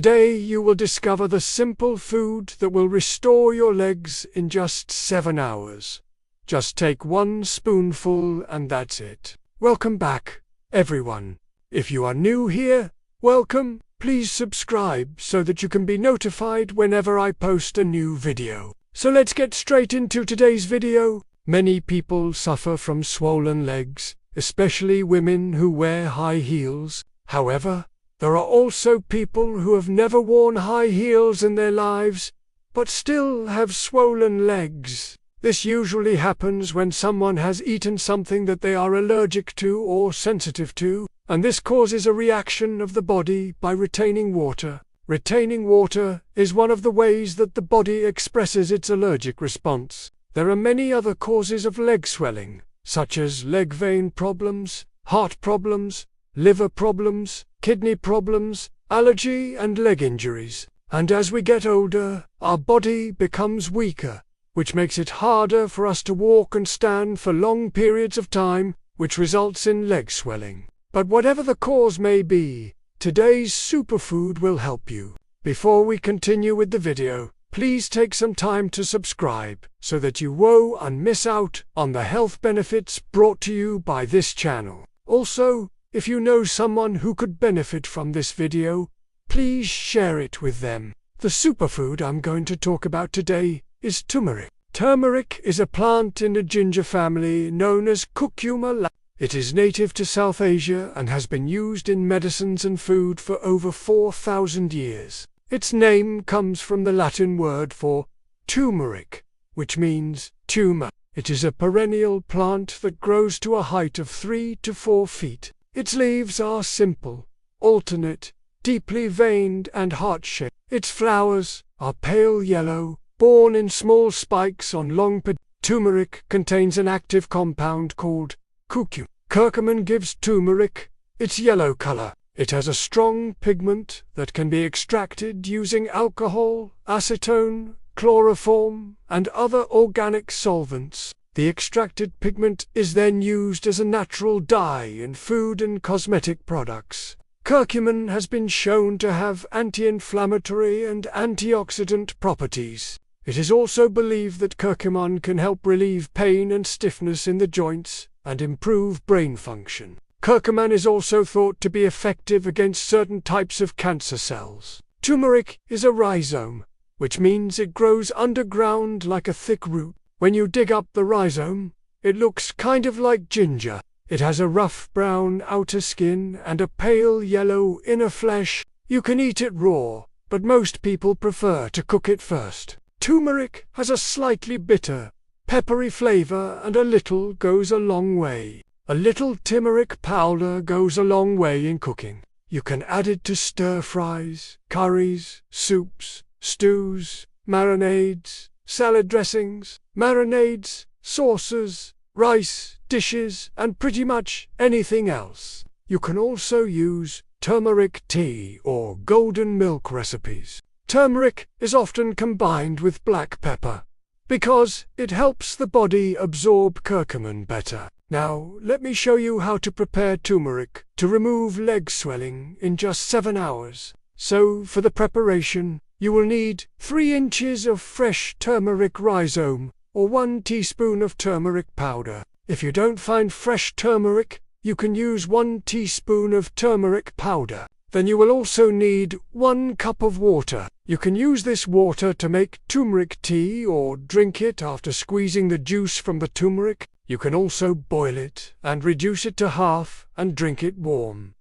Today you will discover the simple food that will restore your legs in just 7 hours. Just take 1 spoonful and that's it. Welcome back, everyone. If you are new here, welcome. Please subscribe so that you can be notified whenever I post a new video. So let's get straight into today's video. Many people suffer from swollen legs, especially women who wear high heels. However, there are also people who have never worn high heels in their lives, but still have swollen legs. This usually happens when someone has eaten something that they are allergic to or sensitive to, and this causes a reaction of the body by retaining water. Retaining water is one of the ways that the body expresses its allergic response. There are many other causes of leg swelling, such as leg vein problems, heart problems, liver problems, kidney problems, allergy and leg injuries. And as we get older, our body becomes weaker, which makes it harder for us to walk and stand for long periods of time, which results in leg swelling. But whatever the cause may be, today's superfood will help you. Before we continue with the video, please take some time to subscribe so that you won't miss out on the health benefits brought to you by this channel. Also, if you know someone who could benefit from this video, please share it with them. The superfood I'm going to talk about today is turmeric. Turmeric is a plant in the ginger family known as curcuma. It is native to South Asia and has been used in medicines and food for over 4,000 years. Its name comes from the Latin word for turmeric, which means tumor. It is a perennial plant that grows to a height of 3 to 4 feet. Its leaves are simple, alternate, deeply veined and heart-shaped. Its flowers are pale yellow, borne in small spikes on long pedicels. Turmeric contains an active compound called curcumin. Curcumin gives turmeric its yellow color. It has a strong pigment that can be extracted using alcohol, acetone, chloroform, and other organic solvents. The extracted pigment is then used as a natural dye in food and cosmetic products. Curcumin has been shown to have anti-inflammatory and antioxidant properties. It is also believed that curcumin can help relieve pain and stiffness in the joints and improve brain function. Curcumin is also thought to be effective against certain types of cancer cells. Turmeric is a rhizome, which means it grows underground like a thick root. When you dig up the rhizome, it looks kind of like ginger. It has a rough brown outer skin and a pale yellow inner flesh. You can eat it raw, but most people prefer to cook it first. Turmeric has a slightly bitter, peppery flavor, and a little goes a long way. A little turmeric powder goes a long way in cooking. You can add it to stir-fries, curries, soups, stews, marinades, salad dressings, marinades, sauces, rice, dishes, and pretty much anything else. You can also use turmeric tea or golden milk recipes. Turmeric is often combined with black pepper because it helps the body absorb curcumin better. Now, let me show you how to prepare turmeric to remove leg swelling in just 7 hours. So, for the preparation, you will need 3 inches of fresh turmeric rhizome or 1 teaspoon of turmeric powder. If you don't find fresh turmeric, you can use 1 teaspoon of turmeric powder. Then you will also need 1 cup of water. You can use this water to make turmeric tea or drink it after squeezing the juice from the turmeric. You can also boil it and reduce it to half and drink it warm.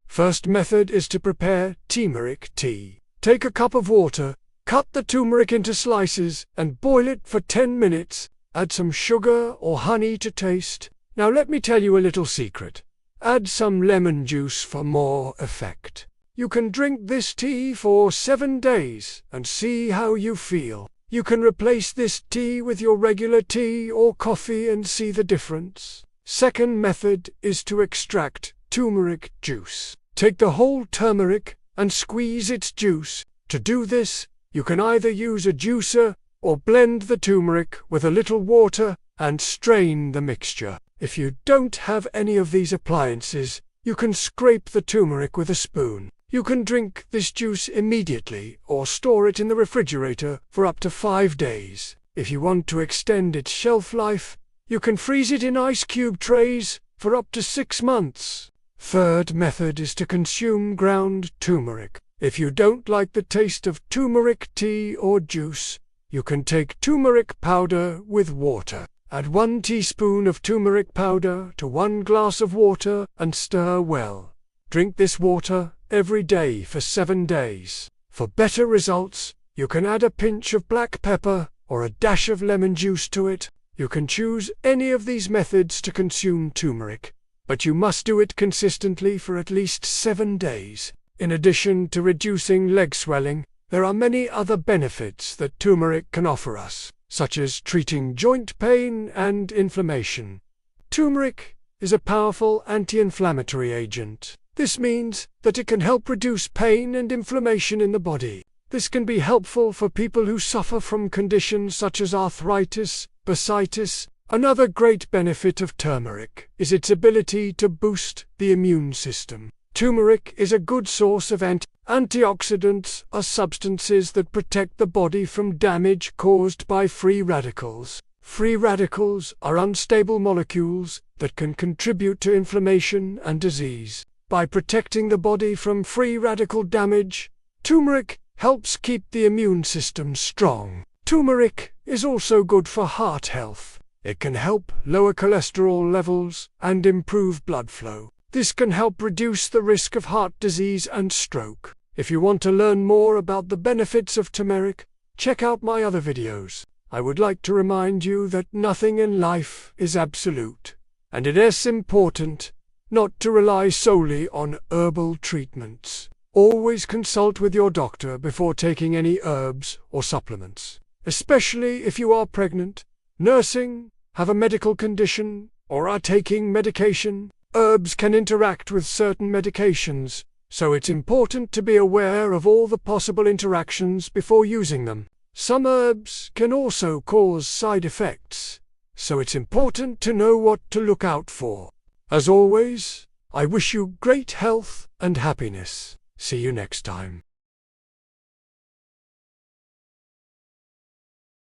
First method is to prepare turmeric tea. Take a cup of water, cut the turmeric into slices, and boil it for 10 minutes. Add some sugar or honey to taste. Now let me tell you a little secret. Add some lemon juice for more effect. You can drink this tea for 7 days and see how you feel. You can replace this tea with your regular tea or coffee and see the difference. Second method is to extract turmeric juice. Take the whole turmeric and squeeze its juice. To do this, you can either use a juicer or blend the turmeric with a little water and strain the mixture. If you don't have any of these appliances, you can scrape the turmeric with a spoon. You can drink this juice immediately or store it in the refrigerator for up to 5 days. If you want to extend its shelf life, you can freeze it in ice cube trays for up to 6 months. Third method is to consume ground turmeric. If you don't like the taste of turmeric tea or juice, you can take turmeric powder with water. Add 1 teaspoon of turmeric powder to 1 glass of water and stir well. Drink this water every day for 7 days. For better results, you can add a pinch of black pepper or a dash of lemon juice to it. You can choose any of these methods to consume turmeric, but you must do it consistently for at least 7 days. In addition to reducing leg swelling, there are many other benefits that turmeric can offer us, such as treating joint pain and inflammation. Turmeric is a powerful anti-inflammatory agent. This means that it can help reduce pain and inflammation in the body. This can be helpful for people who suffer from conditions such as arthritis, bursitis. Another great benefit of turmeric is its ability to boost the immune system. Turmeric is a good source of antioxidants, are substances that protect the body from damage caused by free radicals. Free radicals are unstable molecules that can contribute to inflammation and disease. By protecting the body from free radical damage, turmeric helps keep the immune system strong. Turmeric is also good for heart health. It can help lower cholesterol levels and improve blood flow. This can help reduce the risk of heart disease and stroke. If you want to learn more about the benefits of turmeric, check out my other videos. I would like to remind you that nothing in life is absolute, and it is important not to rely solely on herbal treatments. Always consult with your doctor before taking any herbs or supplements, especially if you are pregnant, nursing, have a medical condition, or are taking medication. Herbs can interact with certain medications, so it's important to be aware of all the possible interactions before using them. Some herbs can also cause side effects, so it's important to know what to look out for. As always, I wish you great health and happiness. See you next time.